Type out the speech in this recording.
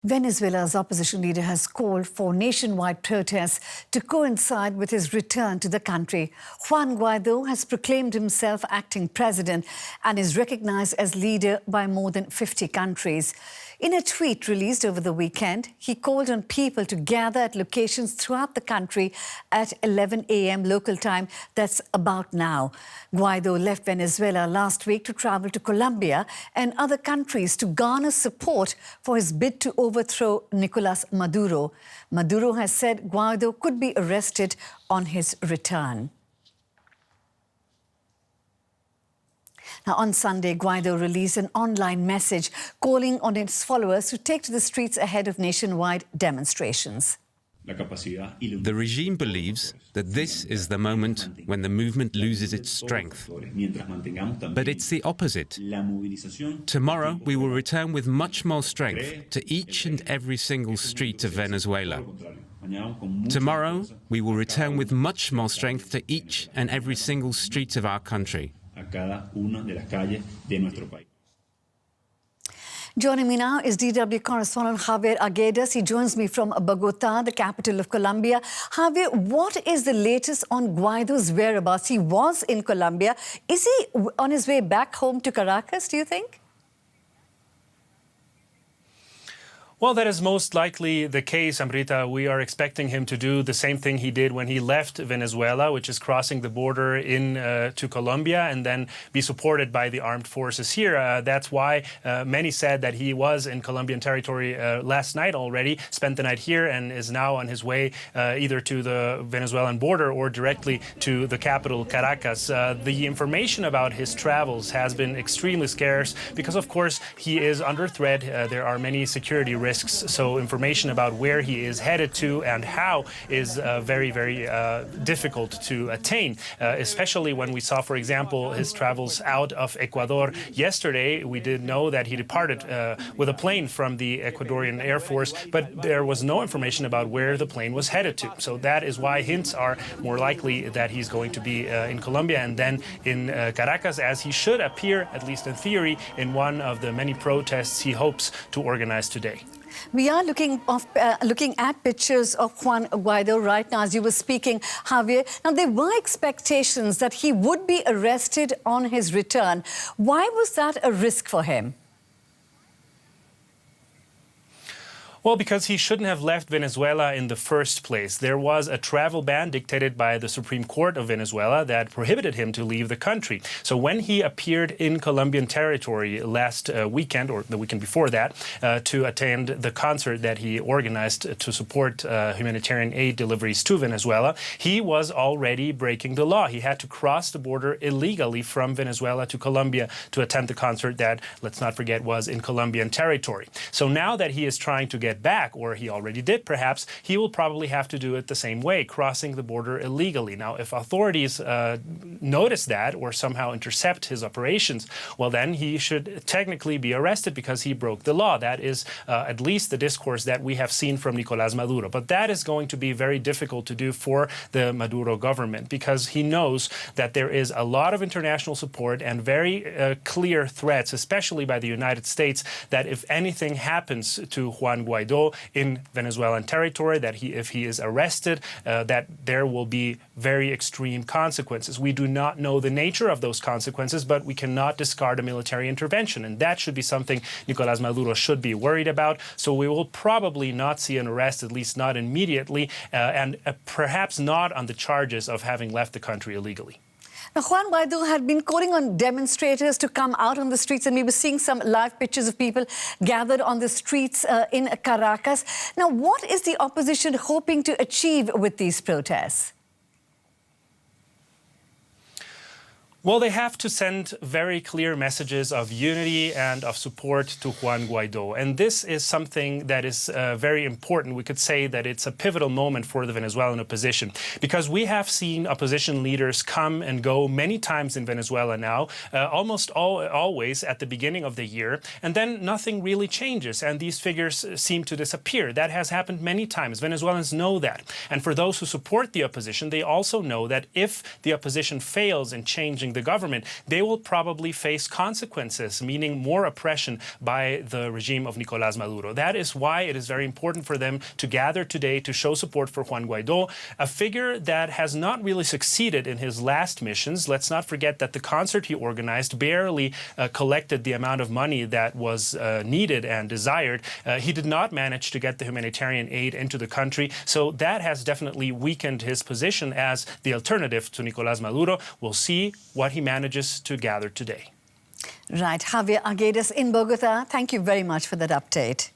Venezuela's opposition leader has called for nationwide protests to coincide with his return to the country. Juan Guaido has proclaimed himself acting president and is recognized as leader by more than 50 countries. In a tweet released over the weekend, he called on people to gather at locations throughout the country at 11 a.m. local time. That's about now. Guaido left Venezuela last week to travel to Colombia and other countries to garner support for his bid to overthrow Nicolas Maduro. Maduro has said Guaido could be arrested on his return. Now, on Sunday, Guaido released an online message calling on its followers to take to the streets ahead of nationwide demonstrations. The regime believes that this is the moment when the movement loses its strength. But it's the opposite. Tomorrow, we will return with much more strength to each and every single street of Venezuela. Tomorrow, we will return with much more strength to each and every single street of our country. Joining me now is DW correspondent Javier Arguedas. He joins me from Bogota, the capital of Colombia. Javier, what is the latest on Guaido's whereabouts? He was in Colombia. Is he on his way back home to Caracas, do you think? Well, that is most likely the case, Amrita. We are expecting him to do the same thing he did when he left Venezuela, which is crossing the border to Colombia and then be supported by the armed forces here. That's why many said that he was in Colombian territory last night already, spent the night here and is now on his way either to the Venezuelan border or directly to the capital, Caracas. The information about his travels has been extremely scarce because, of course, he is under threat. There are many security risks. So information about where he is headed to and how is very, very difficult to attain, especially when we saw, for example, his travels out of Ecuador yesterday. We did know that he departed with a plane from the Ecuadorian Air Force, but there was no information about where the plane was headed to. So that is why hints are more likely that he's going to be in Colombia and then in Caracas, as he should appear, at least in theory, in one of the many protests he hopes to organize today. We are looking at pictures of Juan Guaido right now as you were speaking, Javier. Now, there were expectations that he would be arrested on his return. Why was that a risk for him? Well, because he shouldn't have left Venezuela in the first place. There was a travel ban dictated by the Supreme Court of Venezuela that prohibited him to leave the country. So when he appeared in Colombian territory last weekend, or the weekend before that, to attend the concert that he organized to support humanitarian aid deliveries to Venezuela, he was already breaking the law. He had to cross the border illegally from Venezuela to Colombia to attend the concert that, let's not forget, was in Colombian territory. So now that he is trying to get back, or he already did perhaps, he will probably have to do it the same way, crossing the border illegally. Now, if authorities notice that or somehow intercept his operations, well, then he should technically be arrested because he broke the law. That is at least the discourse that we have seen from Nicolas Maduro. But that is going to be very difficult to do for the Maduro government because he knows that there is a lot of international support and very clear threats, especially by the United States, that if anything happens to Juan Guaido in Venezuelan territory, that if he is arrested, that there will be very extreme consequences. We do not know the nature of those consequences, but we cannot discard a military intervention. And that should be something Nicolas Maduro should be worried about. So we will probably not see an arrest, at least not immediately, and perhaps not on the charges of having left the country illegally. Now, Juan Guaido had been calling on demonstrators to come out on the streets, and we were seeing some live pictures of people gathered on the streets in Caracas. Now, what is the opposition hoping to achieve with these protests? Well, they have to send very clear messages of unity and of support to Juan Guaido. And this is something that is very important. We could say that it's a pivotal moment for the Venezuelan opposition because we have seen opposition leaders come and go many times in Venezuela now, almost always at the beginning of the year. And then nothing really changes and these figures seem to disappear. That has happened many times. Venezuelans know that. And for those who support the opposition, they also know that if the opposition fails in changing challenging the government, they will probably face consequences, meaning more oppression by the regime of Nicolas Maduro. That is why it is very important for them to gather today to show support for Juan Guaido, a figure that has not really succeeded in his last missions. Let's not forget that the concert he organized barely collected the amount of money that was needed and desired. He did not manage to get the humanitarian aid into the country, so that has definitely weakened his position as the alternative to Nicolas Maduro. We'll see what he manages to gather today. Right. Javier Arguedas in Bogota, thank you very much for that update.